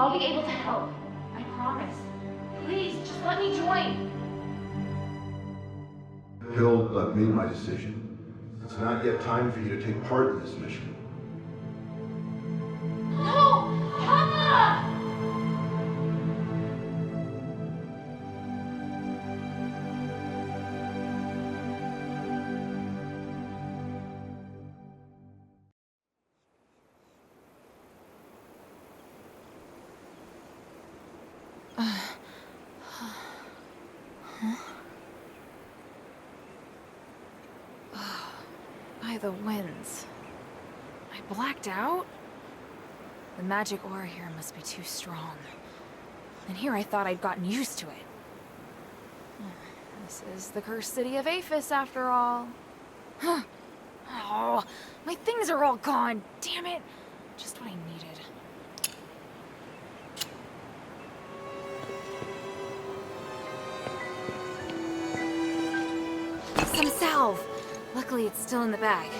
I'll be able to help. I promise. Please, just let me join. Hill, I've made my decision. It's not yet time for you to take part in this mission. No! Papa! By the winds. I blacked out? The magic aura here must be too strong. And here I thought I'd gotten used to it. This is the cursed city of Aphis, after all. Huh. Oh, my things are all gone. Damn it. Just what I needed. Some salve. Luckily, it's still in the bag.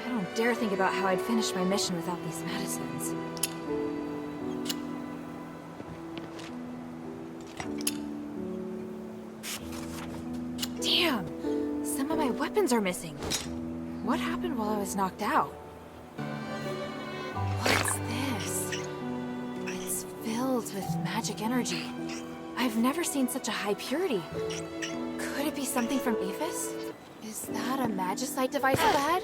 I don't dare think about how I'd finish my mission without these medicines. Damn! Some of my weapons are missing. What happened while I was knocked out? What's this? It's filled with magic energy. I've never seen such a high purity. Could it be something from Aphis? Is that a magicite device up ahead?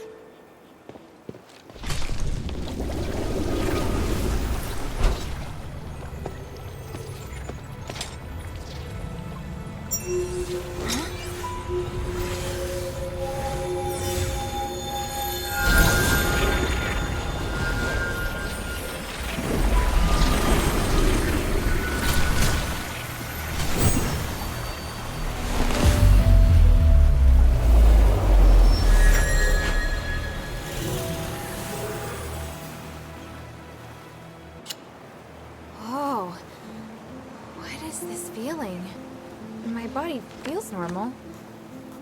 My body feels normal.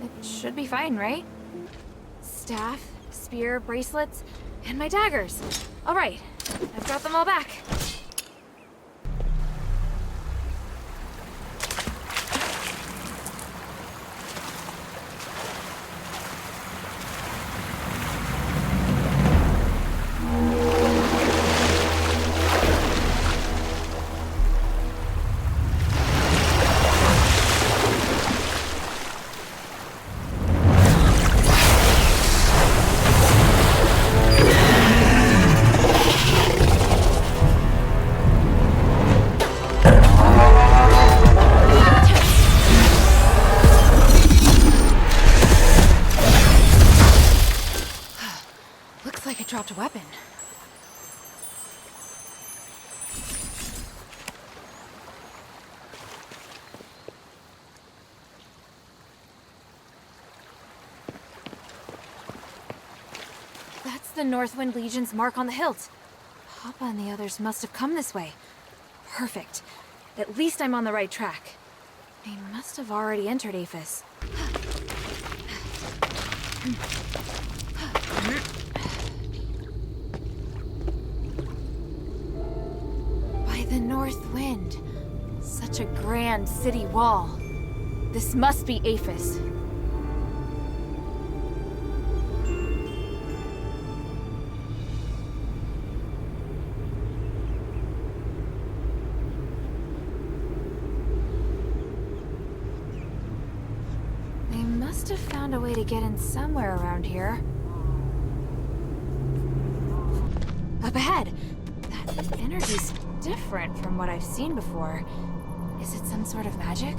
It should be fine, right? Staff, spear, bracelets, and my daggers. All right, I've got them all back. Dropped a weapon. That's the Northwind Legion's mark on the hilt. Papa and the others must have come this way. Perfect. At least I'm on the right track. They must have already entered Aphis. The North Wind. Such a grand city wall. This must be Aphis. They must have found a way to get in somewhere around here. Up ahead! That energy's different from what I've seen before. Is it some sort of magic?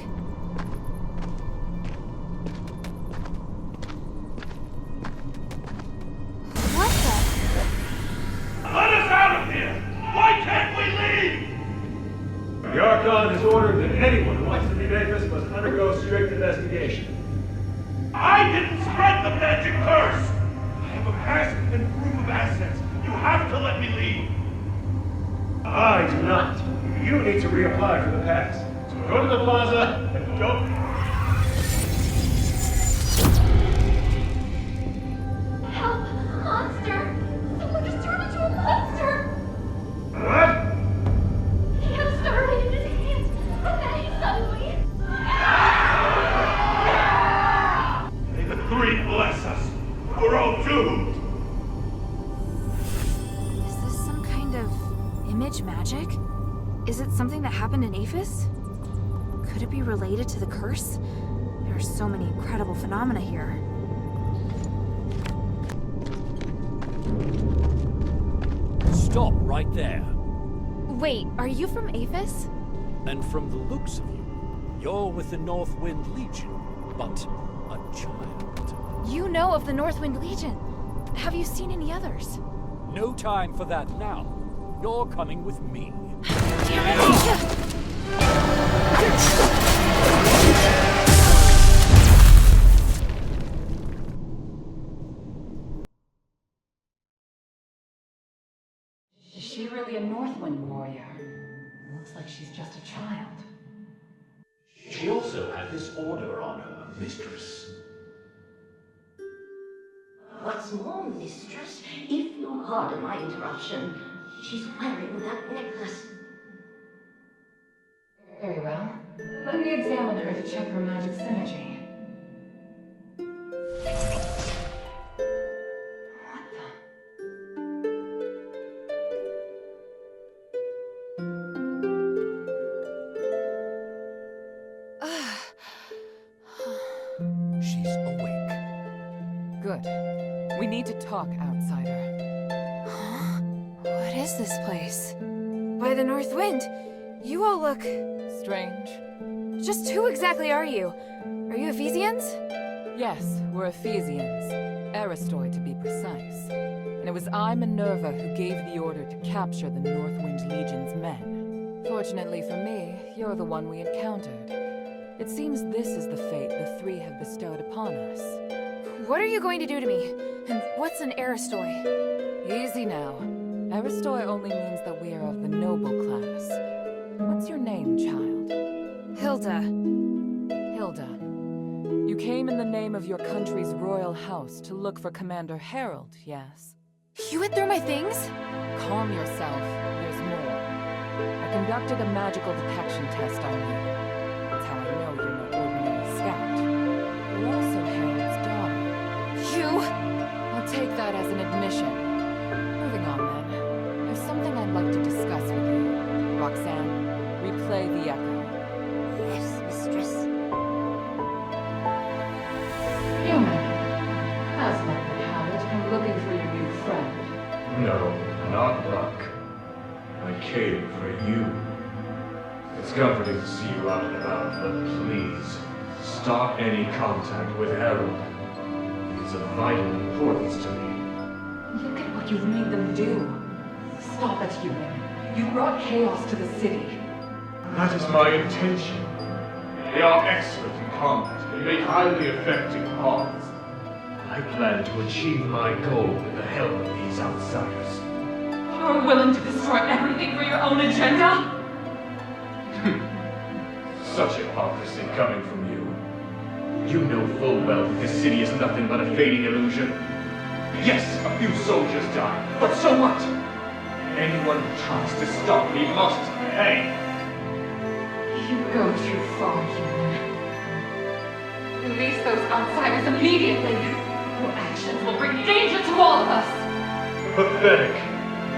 What the? Let us out of here! Why can't we leave? The Archon has ordered that anyone who wants to leave Aphis must undergo strict investigation. I didn't spread the magic curse! I have a pass and proof of assets. You have to let me leave. I do not. You need to reapply for the pass. So go to the plaza and don't... Help! Monster! Someone just turned into a monster! What? strange magic? Is it something that happened in Aphis? Could it be related to the curse? There are so many incredible phenomena here. Stop right there. Wait, are you from Aphis? And from the looks of you, you're with the Northwind Legion, but a child. You know of the Northwind Legion. Have you seen any others? No time for that now. You're coming with me. Damn it! Is she really a Northwind warrior? Looks like she's just a child. She also had this order on her, mistress. What's more, mistress, if you'll pardon my interruption, she's wearing that necklace. Very well. Let me examine her to check her magic synergy. What the? She's awake. Good. We need to talk, outsider. Huh? What is this place? By the North Wind, you all look... Strange? Just who exactly are you? Are you Ephesians? Yes, we're Ephesians. Aristoi, to be precise. And it was I, Minerva, who gave the order to capture the Northwind Legion's men. Fortunately for me, you're the one we encountered. It seems this is the fate the three have bestowed upon us. What are you going to do to me? And what's an Aristoi? Easy now. Aristoi only means that we are of the noble class. What's your name, child? Hilda. Hilda. You came in the name of your country's royal house to look for Commander Harold, yes? You went through my things? Calm yourself. There's more. I conducted a magical detection test on you. That's how I know you're no ordinary scout. You're also Harold's daughter. You? I'll take that as an admission. Moving on, then. There's something I'd like to discuss with you. Roxanne, replay the echo. Yes, mistress. Human. How's luck would have it? I'm looking for your new friend. No, not luck. I came for you. It's comforting to see you out and about, but please, stop any contact with Harold. It's of vital importance to me. Look at what you've made them do. Stop it, human. You brought chaos to the city. That is my intention. They are excellent in combat and make highly effective pawns. I plan to achieve my goal with the help of these outsiders. You're willing to destroy everything for your own agenda? Such hypocrisy coming from you. You know full well that this city is nothing but a fading illusion. Yes, a few soldiers die, but so what? Anyone who tries to stop me must pay. You go too far, human. Release those outsiders immediately. Your actions will bring danger to all of us. Pathetic.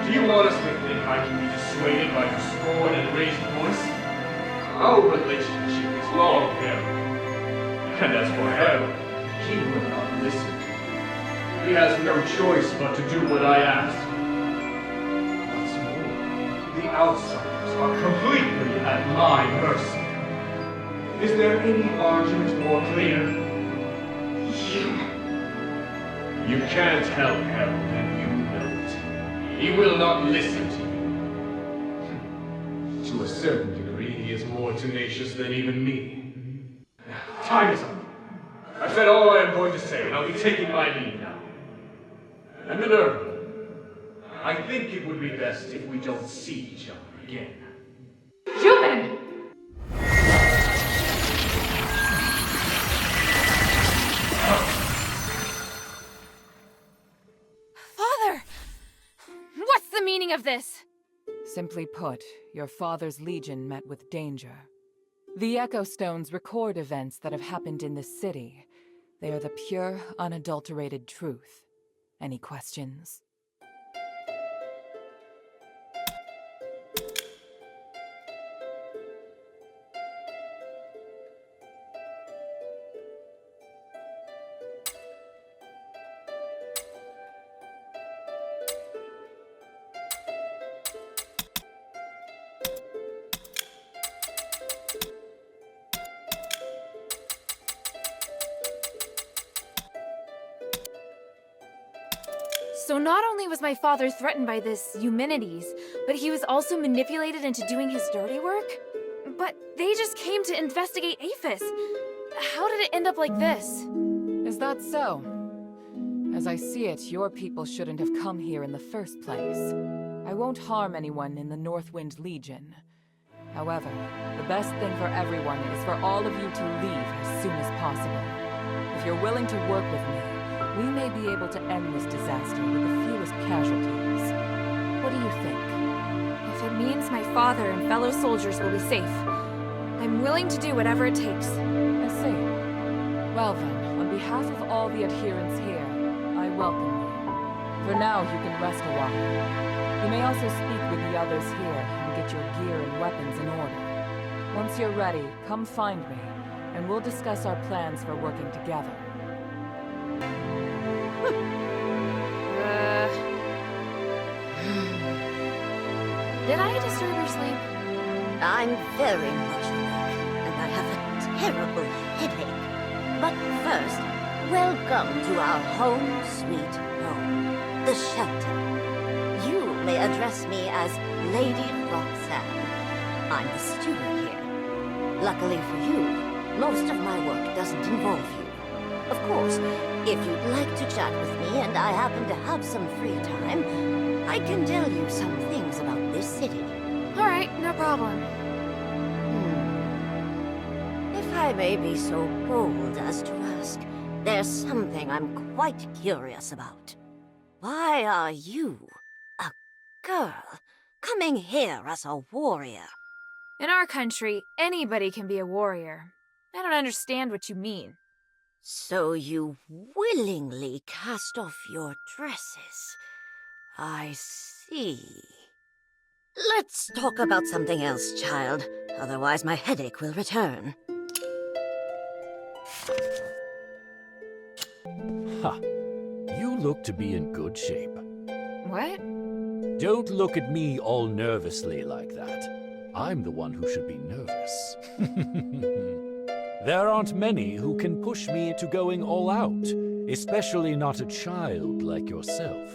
Do you honestly think I can be dissuaded by your scorn and raised voice? Our relationship is long, Harold. And as for Harold, he will not listen. He has no choice but to do what I ask. What's more, the outsiders are completely at my mercy. Is there any argument more clear? You can't help Harold, and you know it. He will not listen to you. To a certain degree, he is more tenacious than even me. Time is up. I've said all I am going to say, and I'll be taking my leave now. And Minerva, I think it would be best if we don't see each other again. Human! Father! What's the meaning of this? Simply put, your father's legion met with danger. The Echo Stones record events that have happened in this city. They are the pure, unadulterated truth. Any questions? So not only was my father threatened by this Eumenides, but he was also manipulated into doing his dirty work? But they just came to investigate Aphis. How did it end up like this? Is that so? As I see it, your people shouldn't have come here in the first place. I won't harm anyone in the Northwind Legion. However, the best thing for everyone is for all of you to leave as soon as possible. If you're willing to work with me, we may be able to end this disaster with the fewest casualties. What do you think? If it means my father and fellow soldiers will be safe, I'm willing to do whatever it takes. I see. Well then, on behalf of all the adherents here, I welcome you. For now, you can rest a while. You may also speak with the others here and get your gear and weapons in order. Once you're ready, come find me, and we'll discuss our plans for working together. Did I disturb your sleep? I'm very much awake, and I have a terrible headache. But first, welcome to our home sweet home, the shelter. You may address me as Lady Roxanne. I'm the steward here. Luckily for you, most of my work doesn't involve you. Of course, if you'd like to chat with me and I happen to have some free time, I can tell you some things about this city. Alright, no problem. If I may be so bold as to ask, there's something I'm quite curious about. Why are you, a girl, coming here as a warrior? In our country, anybody can be a warrior. I don't understand what you mean. So you willingly cast off your dresses. I see. Let's talk about something else, child. Otherwise my headache will return. Ha! You look to be in good shape. What? Don't look at me all nervously like that. I'm the one who should be nervous. There aren't many who can push me into going all out, especially not a child like yourself.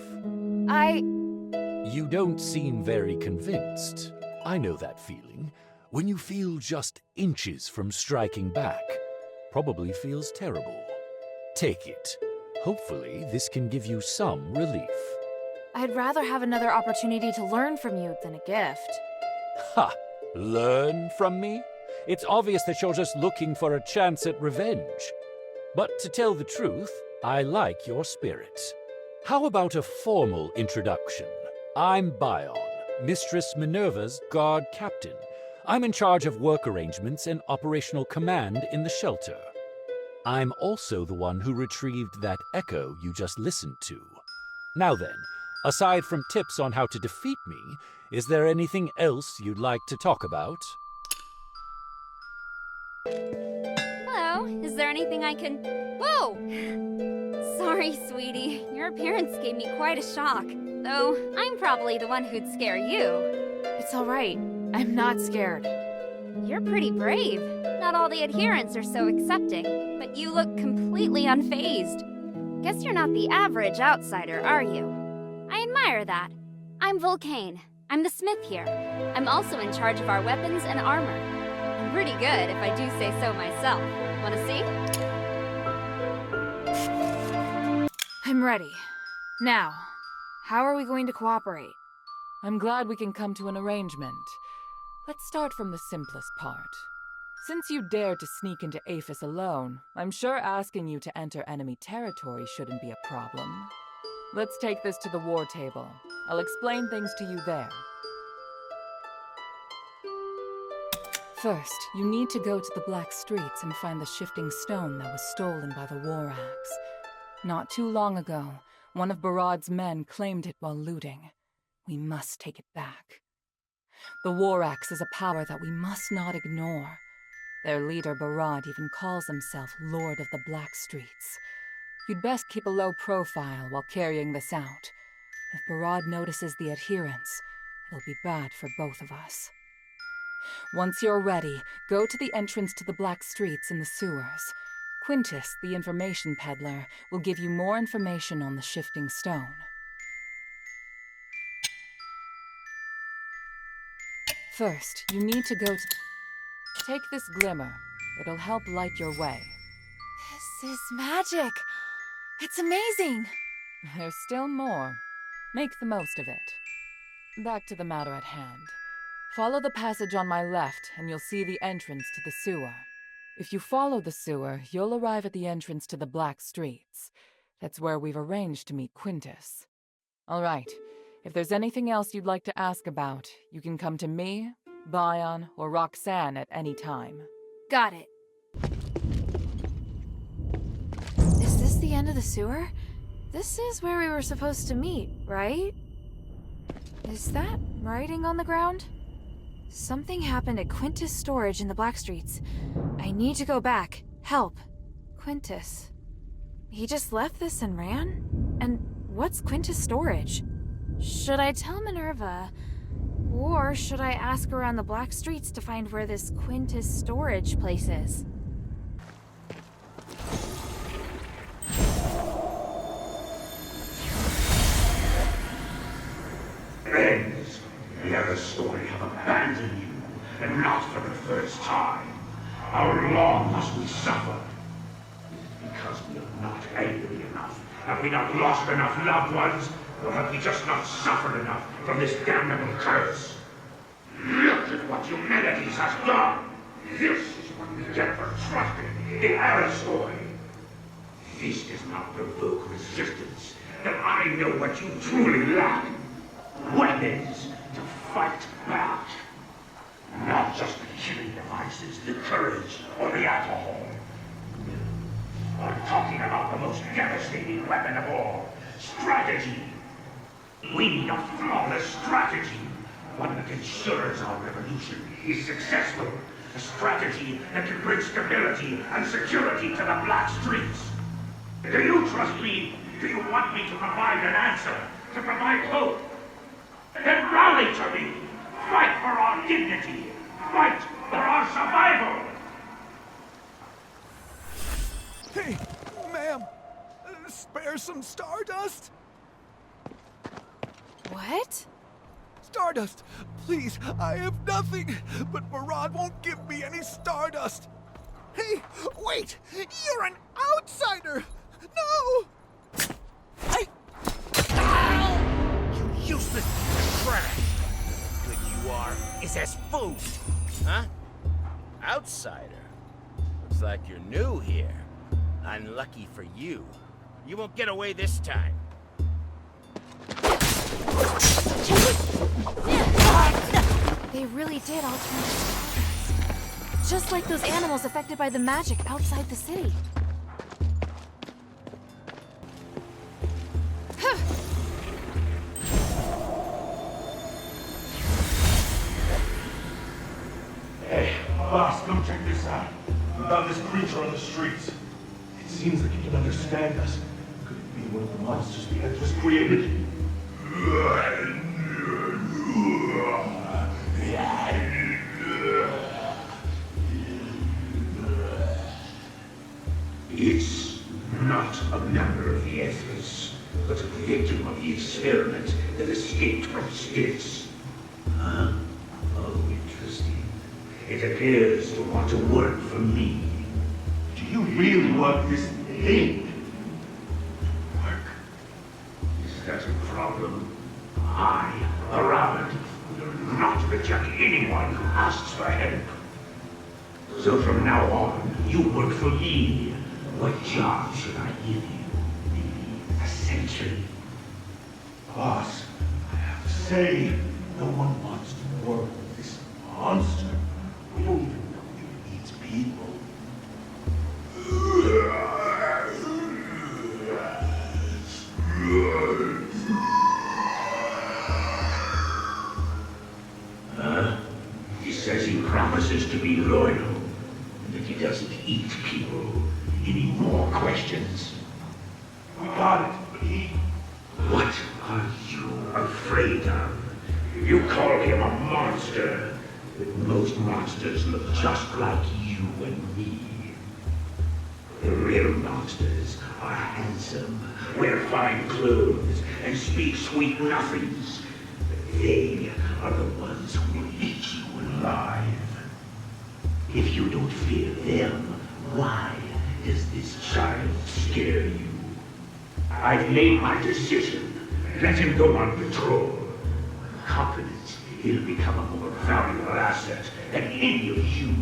You don't seem very convinced. I know that feeling. When you feel just inches from striking back. Probably feels terrible. Take it. Hopefully, this can give you some relief. I'd rather have another opportunity to learn from you than a gift. Ha! Learn from me? It's obvious that you're just looking for a chance at revenge. But to tell the truth, I like your spirit. How about a formal introduction? I'm Bion, Mistress Minerva's guard captain. I'm in charge of work arrangements and operational command in the shelter. I'm also the one who retrieved that echo you just listened to. Now then, aside from tips on how to defeat me, is there anything else you'd like to talk about? Hello, is there anything I can... Whoa! Sorry, sweetie. Your appearance gave me quite a shock. Though, I'm probably the one who'd scare you. It's alright. I'm not scared. You're pretty brave. Not all the adherents are so accepting, but you look completely unfazed. Guess you're not the average outsider, are you? I admire that. I'm Vulcane. I'm the smith here. I'm also in charge of our weapons and armor. I'm pretty good, if I do say so myself. Wanna see? I'm ready. Now, how are we going to cooperate? I'm glad we can come to an arrangement. Let's start from the simplest part. Since you dared to sneak into Aphis alone, I'm sure asking you to enter enemy territory shouldn't be a problem. Let's take this to the war table. I'll explain things to you there. First, you need to go to the Black Streets and find the shifting stone that was stolen by the War Axe. Not too long ago, one of Barad's men claimed it while looting. We must take it back. The War Axe is a power that we must not ignore. Their leader, Barad, even calls himself Lord of the Black Streets. You'd best keep a low profile while carrying this out. If Barad notices the adherents, it'll be bad for both of us. Once you're ready, go to the entrance to the Black Streets in the sewers. Quintus, the information peddler, will give you more information on the shifting stone. First, you need to go to... Take this glimmer. It'll help light your way. This is magic. It's amazing. There's still more. Make the most of it. Back to the matter at hand. Follow the passage on my left, and you'll see the entrance to the sewer. If you follow the sewer, you'll arrive at the entrance to the Black Streets. That's where we've arranged to meet Quintus. All right. If there's anything else you'd like to ask about, you can come to me, Bion, or Roxanne at any time. Got it. Is this the end of the sewer? This is where we were supposed to meet, right? Is that writing on the ground? Something happened at Quintus Storage in the Black Streets. I need to go back. Help. Quintus. He just left this and ran? And what's Quintus Storage? Should I tell Minerva? Or should I ask around the Black Streets to find where this Quintus Storage place is? Friends, the Asterigos have abandoned you, and not for the first time. How long must we suffer? Is it because we are not angry enough? Have we not lost enough loved ones? Or have we just not suffered enough from this damnable curse? Look at what humanity has done! This is what we get for trusting the Asterigos. This does not provoke resistance, then I know what you truly lack. Weapons to fight back. Not just the killing devices, the courage, or the alcohol. No. I'm talking about the most devastating weapon of all. Strategy. We need a flawless strategy. One that ensures our revolution is successful. A strategy that can bring stability and security to the Black Streets. Do you trust me? Do you want me to provide an answer? To provide hope? Then rally to me! Fight for our dignity! Fight for our survival! Hey, ma'am! Spare some stardust? What? Stardust! Please, I have nothing, but Murad won't give me any stardust! Hey, wait! You're an outsider! No! You useless trash! Good you are is as food! Huh? Outsider? Looks like you're new here. Unlucky for you. You won't get away this time. They really did all turn into stardust. Just like those animals affected by the magic outside the city. Hey, boss, come check this out. We found this creature on the streets. It seems like it can understand us. Could it be one of the monsters the Empress created? It's not a member of the Empress, but a victim of the experiment that escaped from Styx. Huh? Oh, interesting. It appears to want to work for me. Do you really want this thing to work? Is that a problem? I, the rabbit, will not reject anyone who asks for help. So from now on, you work for me. What job should I give you? Maybe a sentry? Boss, I have to say, no one wants to work with this monster. We don't even know if it eats people. Huh? He says he promises to be loyal, and that he doesn't eat people. Any more questions? We got it, but he... What are you afraid of? You call him a monster, but most monsters look just like you and me. The real monsters are handsome, wear fine clothes, and speak sweet nothings. But they are the ones who will eat you alive. If you don't fear them, why does this child scare you? I've made my decision. Let him go on patrol. I'm confident he'll become a more valuable asset than any of you.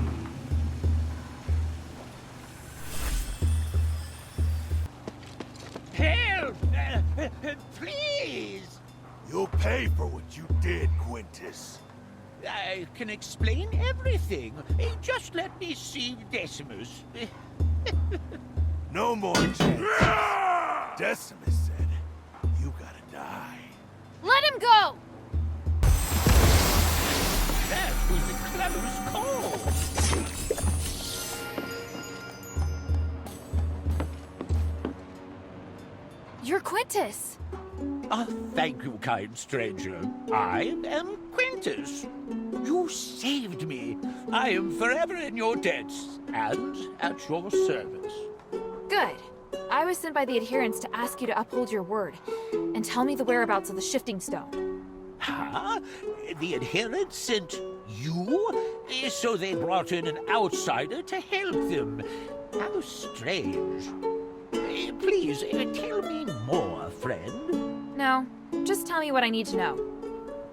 Help! Please! You'll pay for what you did, Quintus. I can explain everything. Just let me see Decimus. No more chance. Decimus said, you gotta die. Let him go! That was a close call. You're Quintus. Thank you, kind stranger. I am Quintus. You saved me. I am forever in your debts and at your service. Good. I was sent by the adherents to ask you to uphold your word and tell me the whereabouts of the shifting stone. Huh? The adherents sent you? So they brought in an outsider to help them. How strange. Please, tell me more, friend. No, just tell me what I need to know.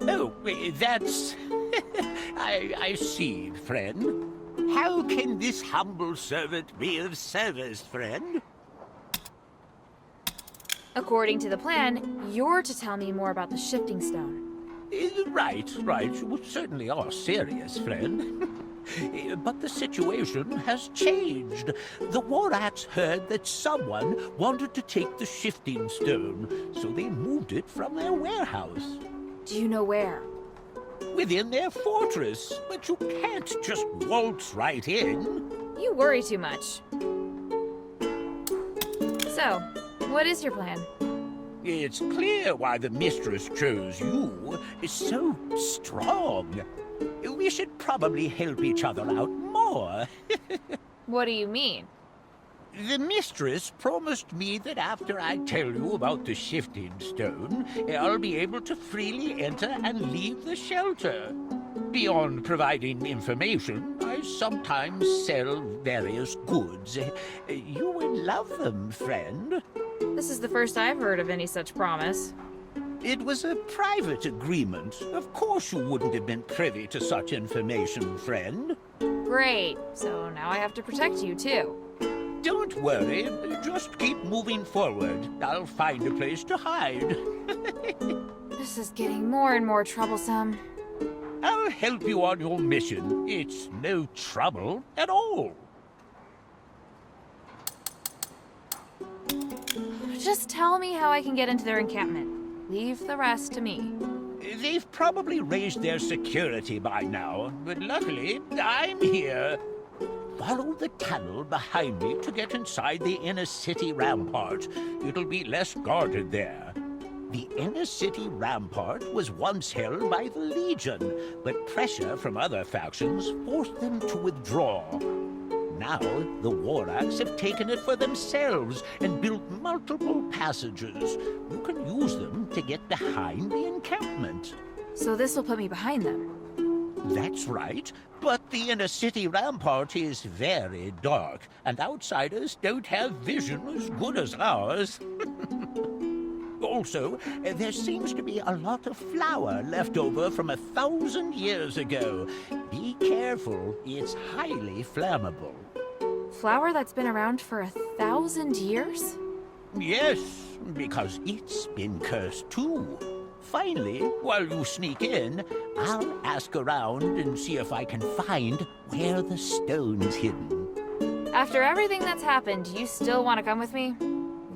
Oh, that's... I see, friend. How can this humble servant be of service, friend? According to the plan, you're to tell me more about the shifting stone. Right. You certainly are serious, friend. But the situation has changed. The Warrats heard that someone wanted to take the shifting stone, so they moved it from their warehouse. Do you know where? Within their fortress, but you can't just waltz right in. You worry too much. So, what is your plan? It's clear why the mistress chose you. It's so strong. We should probably help each other out more. What do you mean? The mistress promised me that after I tell you about the shifting stone, I'll be able to freely enter and leave the shelter. Beyond providing information, I sometimes sell various goods. You will love them, friend. This is the first I've heard of any such promise. It was a private agreement. Of course you wouldn't have been privy to such information, friend. Great. So now I have to protect you, too. Don't worry. Just keep moving forward. I'll find a place to hide. This is getting more and more troublesome. I'll help you on your mission. It's no trouble at all. Just tell me how I can get into their encampment. Leave the rest to me. They've probably raised their security by now, but luckily, I'm here. Follow the tunnel behind me to get inside the inner city rampart. It'll be less guarded there. The inner city rampart was once held by the Legion, but pressure from other factions forced them to withdraw. Now, the Warrats have taken it for themselves and built multiple passages. You can use them to get behind the encampment. So this will put me behind them. That's right, but the inner city rampart is very dark, and outsiders don't have vision as good as ours. Also, there seems to be a lot of flour left over from 1,000 years ago. Be careful, it's highly flammable. Flour that's been around for 1,000 years? Yes, because it's been cursed too. Finally, while you sneak in, I'll ask around and see if I can find where the stone's hidden. After everything that's happened, you still want to come with me?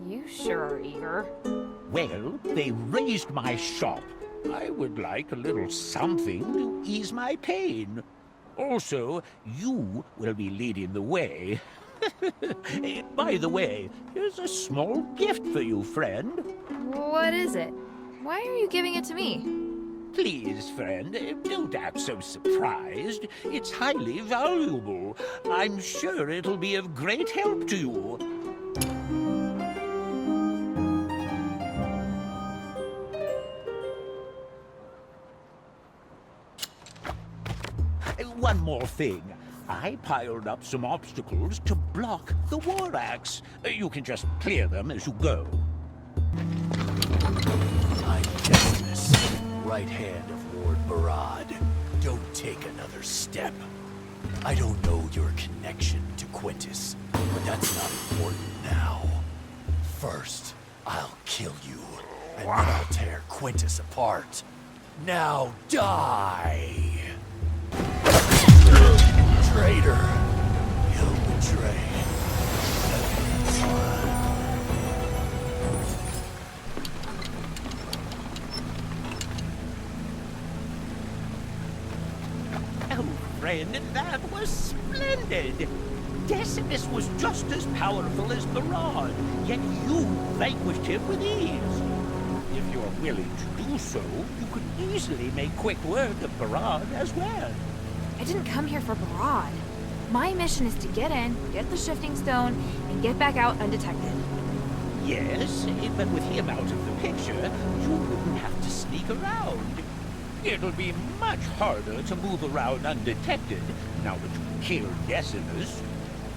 You sure are eager. Well, they raised my shop. I would like a little something to ease my pain. Also, you will be leading the way. By the way, here's a small gift for you, friend. What is it? Why are you giving it to me? Please, friend, don't act so surprised. It's highly valuable. I'm sure it'll be of great help to you. one more thing. I piled up some obstacles to block the war axe. You can just clear them as you go. I'm Decimus, right hand of Lord Barad. Don't take another step. I don't know your connection to Quintus, but that's not important now. First, I'll kill you, and then I'll tear Quintus apart. Now die! Traitor! You'll betray everyone. Oh, friend, that was splendid! Decimus was just as powerful as Barad, yet you vanquished him with ease. If you're willing to do so, you could easily make quick work of Barad as well. I didn't come here for Barad. My mission is to get in, get the shifting stone, and get back out undetected. Yes, but with him out of the picture, you wouldn't have to sneak around. It'll be much harder to move around undetected now that you've killed Decimus.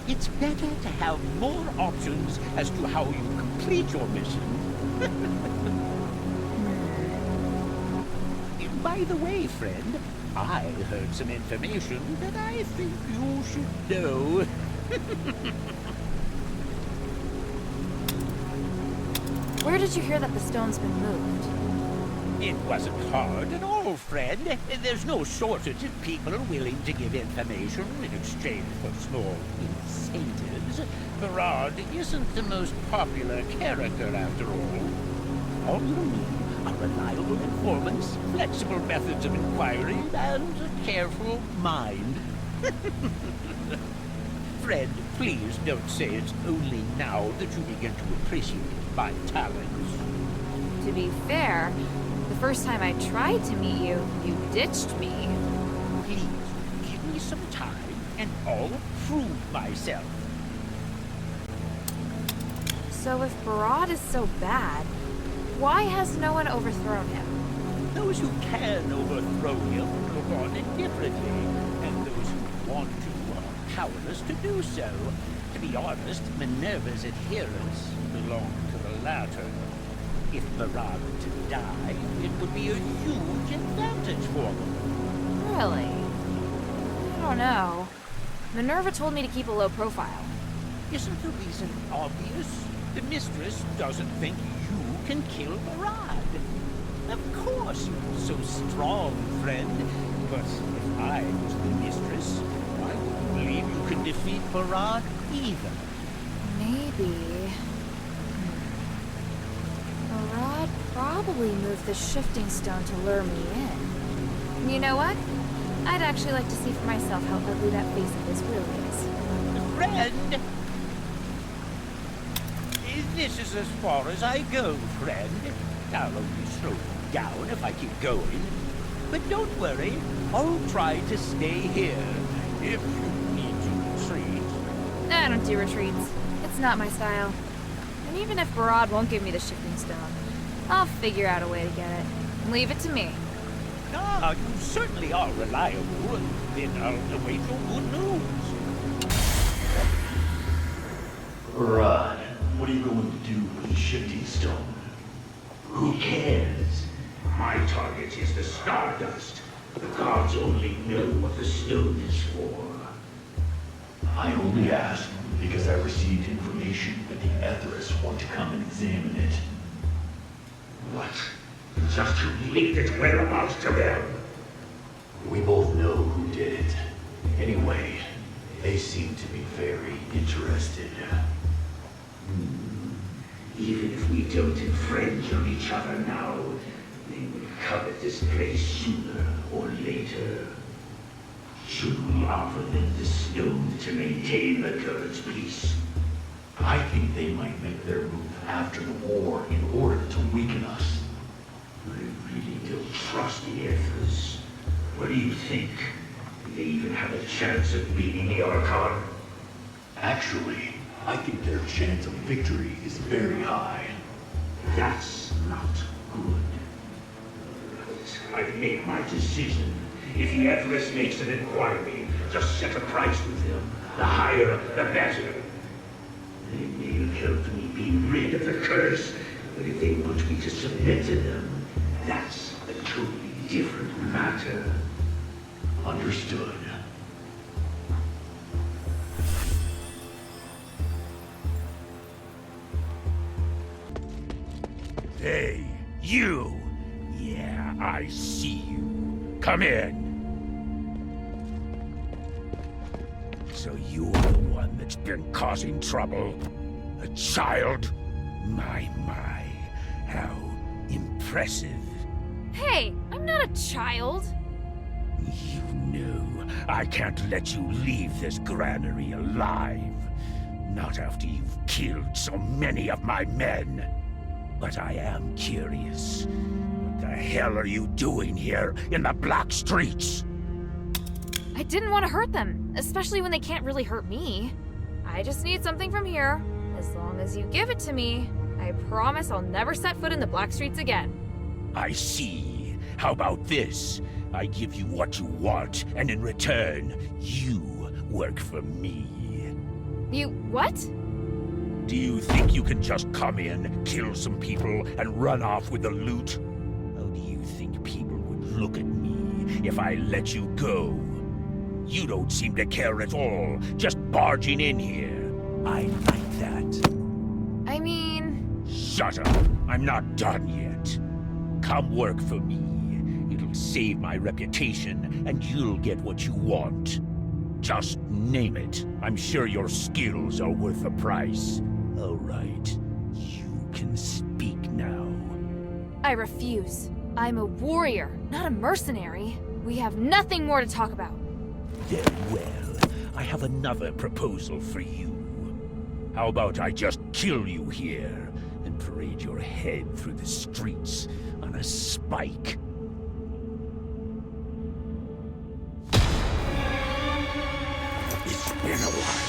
It's better to have more options as to how you complete your mission. By the way, friend, I heard some information that I think you should know. Where did you hear that the stone's been moved? It wasn't hard at all, friend. There's no shortage of people willing to give information in exchange for small incentives. Barad isn't the most popular character, after all. All you need are reliable informants, flexible methods of inquiry, and a careful mind. Friend, please don't say it's only now that you begin to appreciate my talents. To be fair, the first time I tried to meet you, you ditched me. Please, give me some time, and I'll prove myself. So if Barad is so bad, why has no one overthrown him? Those who can overthrow him look on indifferently, and those who want to are powerless to do so. To be honest, Minerva's adherents belong to the latter. If Barad were to die, it would be a huge advantage for them. Really? I don't know. Minerva told me to keep a low profile. Isn't the reason obvious? The mistress doesn't think you can kill Barad. Of course you're so strong, friend. But if I was the mistress, I wouldn't believe you could defeat Barad either. Maybe. Barad probably moved the shifting stone to lure me in. You know what? I'd actually like to see for myself how ugly that face of his really is. Friend! This is as far as I go, friend. I'll only slow you down if I keep going. But don't worry, I'll try to stay here. If you need to retreat. I don't do retreats. It's not my style. And even if Barad won't give me the shifting stone, I'll figure out a way to get it. Leave it to me. Ah, you certainly are reliable. Then I'll await your good news. Barad, what are you going to do with the shifting stone? Who cares? My target is the stardust. The gods only know what the stone is for. I only ask because I received information that the Etherists want to come and examine it. What? Just to leak its whereabouts to them? We both know who did it. Anyway, they seem to be very interested. Even if we don't infringe on each other now, they will covet this place sooner or later. Should we offer them the stone to maintain the current peace? I think they might make their move after the war in order to weaken us. I really don't trust the Ethers. What do you think? Do they even have a chance of beating the Archon? Actually, I think their chance of victory is very high. That's not good. But I've made my decision. If the Everest makes an inquiry, just set a price with them. The higher, the better. They may help me be rid of the curse, but if they want me to submit to them, that's a totally different matter. Understood. Hey, you! Yeah, I see you. Come in. So you're the one that's been causing trouble? A child? My, how impressive. Hey, I'm not a child. You knew. I can't let you leave this granary alive. Not after you've killed so many of my men. But I am curious. What the hell are you doing here in the black streets? I didn't want to hurt them, especially when they can't really hurt me. I just need something from here. As long as you give it to me, I promise I'll never set foot in the black streets again. I see. How about this? I give you what you want, and in return, you work for me. You what? Do you think you can just come in, kill some people, and run off with the loot? How do you think people would look at me if I let you go? You don't seem to care at all, just barging in here. I like that. I mean... Shut up! I'm not done yet. Come work for me. It'll save my reputation, and you'll get what you want. Just name it. I'm sure your skills are worth the price. All right. You can speak now. I refuse. I'm a warrior, not a mercenary. We have nothing more to talk about. Then, well, I have another proposal for you. How about I just kill you here and parade your head through the streets on a spike? It's been a while.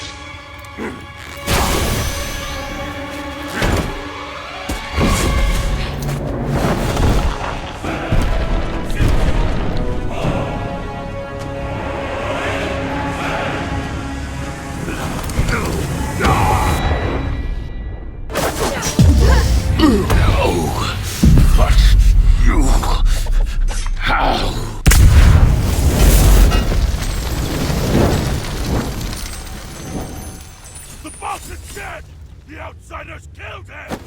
The boss is dead! The outsiders killed him!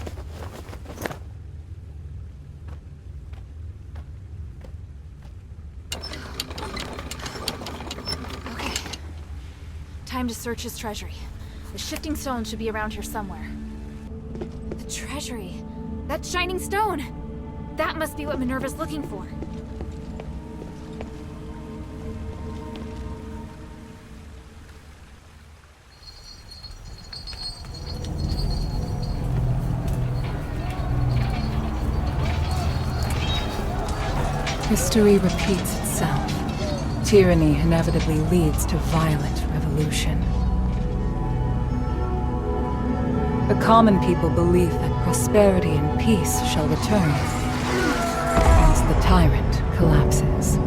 Okay. Time to search his treasury. The shifting stone should be around here somewhere. The treasury. That shining stone! That must be what Minerva's looking for. History repeats itself. Tyranny inevitably leads to violent revolution. The common people believe that prosperity and peace shall return as the tyrant collapses.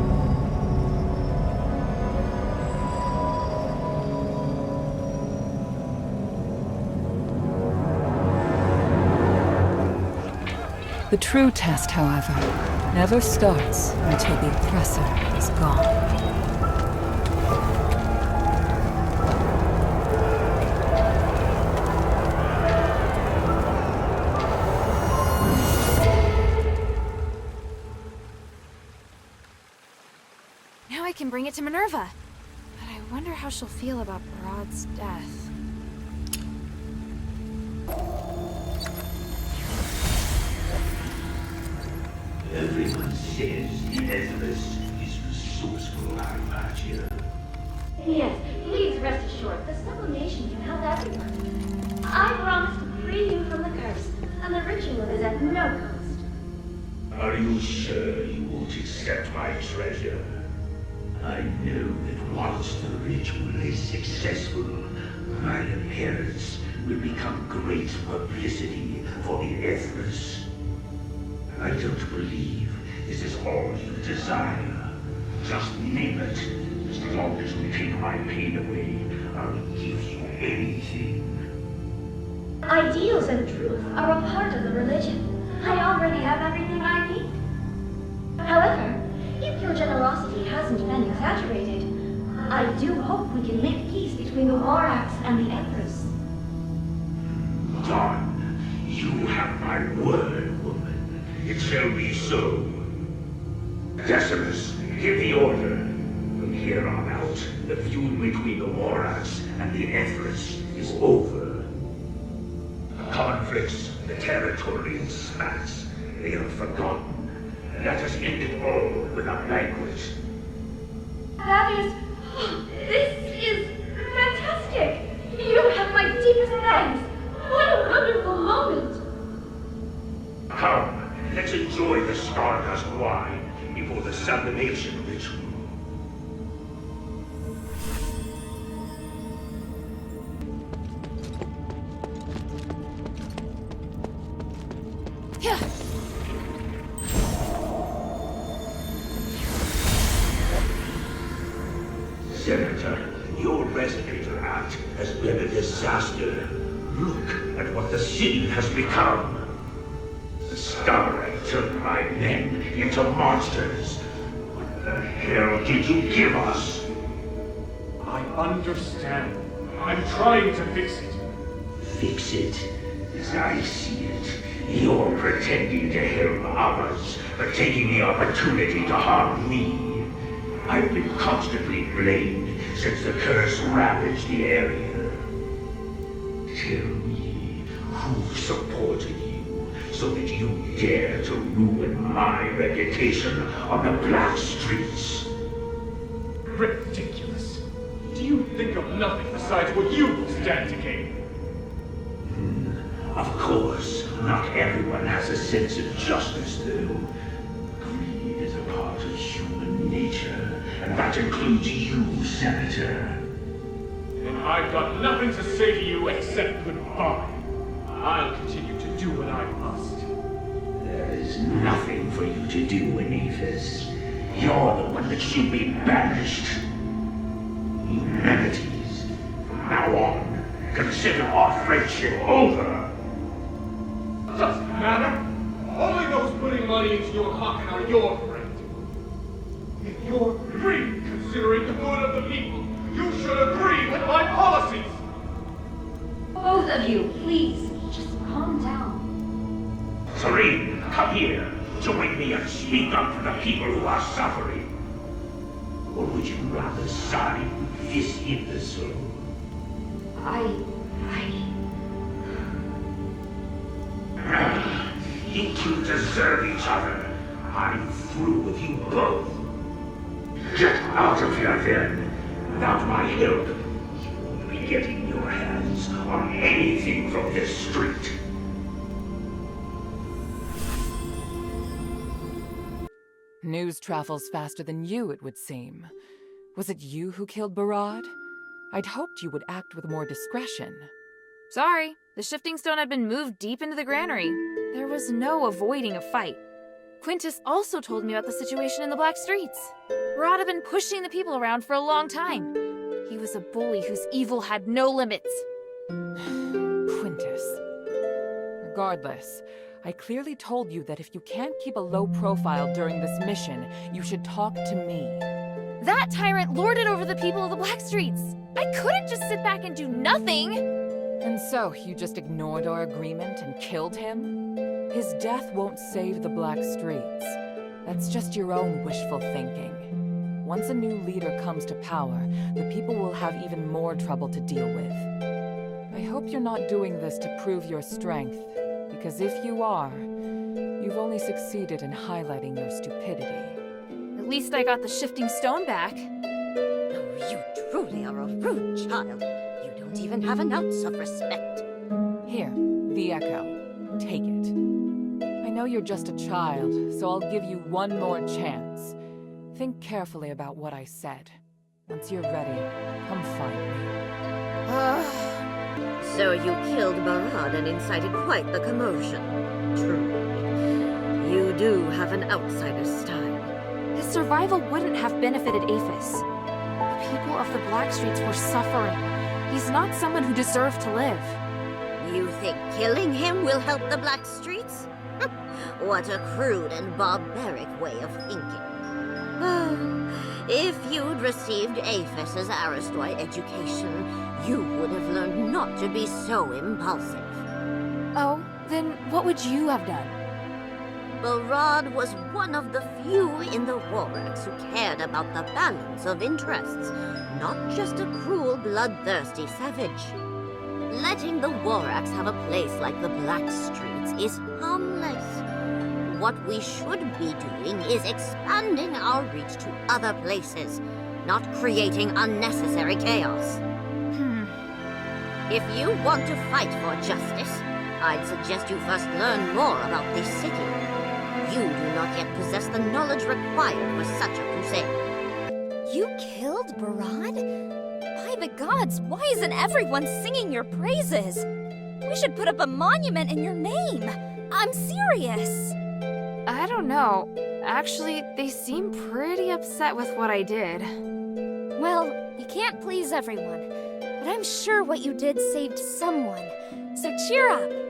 The true test, however, never starts until the oppressor is gone. Now I can bring it to Minerva. But I wonder how she'll feel about Barad's death. Everyone says Asterigos is resourceful, Hypatia. Yes, please rest assured, the sublimation can help everyone. I promise to free you from the curse, and the ritual is at no cost. Are you sure you won't accept my treasure? I know that once the ritual is successful, my appearance will become great publicity for the Asterigos. I don't believe this is all you desire. Just name it, As long as you take my pain away, I'll give you anything. Ideals and truth are a part of the religion. I already have everything I need. However, if your generosity hasn't been exaggerated, I do hope we can make peace between the Warax and the Empress. Done. You have my word, woman. It shall be so. Decimus, give the order. From here on out, the feud between the Warax and the Empress is over. The conflicts, the territorial spats, they are forgotten. Let us end it all with a banquet. That is... this is fantastic! You have my deepest thanks! What a wonderful moment! Come, let's enjoy the Stardust wine before the sublimation ritual. Yeah. Senator, your resonator act has been a disaster. Look at what the city has become. The Starlight turned my men into monsters. What the hell did you give us? I understand. I'm trying to fix it. Fix it? As I see it, you're pretending to help others, but taking the opportunity to harm me. I've been constantly blamed since the curse ravaged the area. Tell me, who supported you so that you dare to ruin my reputation on the black streets? Ridiculous. Do you think of nothing besides what you stand to gain? Of course, not everyone has a sense of justice, though. Greed is a part of human nature, and that includes you, Senator. And I've got nothing to say to you except goodbye. I'll continue to do what I must. There is nothing for you to do, Aethys. You're the one that should be banished. Humanities. From now on, consider our friendship over. Doesn't matter. Only those putting money into your pocket are your friend. If you're really considering the good of the people, you should agree with my policies. Both of you, please, just calm down. Serene, come here. Join me and speak up for the people who are suffering. Or would you rather side with this imbecile? You two deserve each other. I'm through with you both. Get out of here, then. Without my help, you won't be getting your hands on anything from this street. News travels faster than you, it would seem. Was it you who killed Barad? I'd hoped you would act with more discretion. Sorry, the shifting stone had been moved deep into the granary. There was no avoiding a fight. Quintus also told me about the situation in the Black Streets. Barad had been pushing the people around for a long time. He was a bully whose evil had no limits. Quintus. Regardless, I clearly told you that if you can't keep a low profile during this mission, you should talk to me. That tyrant lorded over the people of the Black Streets. I couldn't just sit back and do nothing. And so, you just ignored our agreement and killed him? His death won't save the Black Streets. That's just your own wishful thinking. Once a new leader comes to power, the people will have even more trouble to deal with. I hope you're not doing this to prove your strength, because if you are, you've only succeeded in highlighting your stupidity. At least I got the shifting stone back. Oh, you truly are a rude child. You don't even have an ounce of respect. Here, the Echo. Take it. I know you're just a child, so I'll give you one more chance. Think carefully about what I said. Once you're ready, come find me. So you killed Barad and incited quite the commotion. True. You do have an outsider's style. His survival wouldn't have benefited Aethys. people of the Blackstreets were suffering. He's not someone who deserved to live. You think killing him will help the Blackstreets? What a crude and barbaric way of thinking. If you'd received Aphis's Aristoi education, you would have learned not to be so impulsive. Oh, then what would you have done? Barad was one of the few in the Warax who cared about the balance of interests, not just a cruel, bloodthirsty savage. Letting the Warax have a place like the Blackstreets is harmless. What we should be doing is expanding our reach to other places, not creating unnecessary chaos. If you want to fight for justice, I'd suggest you first learn more about this city. You do not yet possess the knowledge required for such a crusade. You killed Barad? By the gods, why isn't everyone singing your praises? We should put up a monument in your name. I'm serious. I don't know. Actually, they seem pretty upset with what I did. Well, you can't please everyone, but I'm sure what you did saved someone. So cheer up.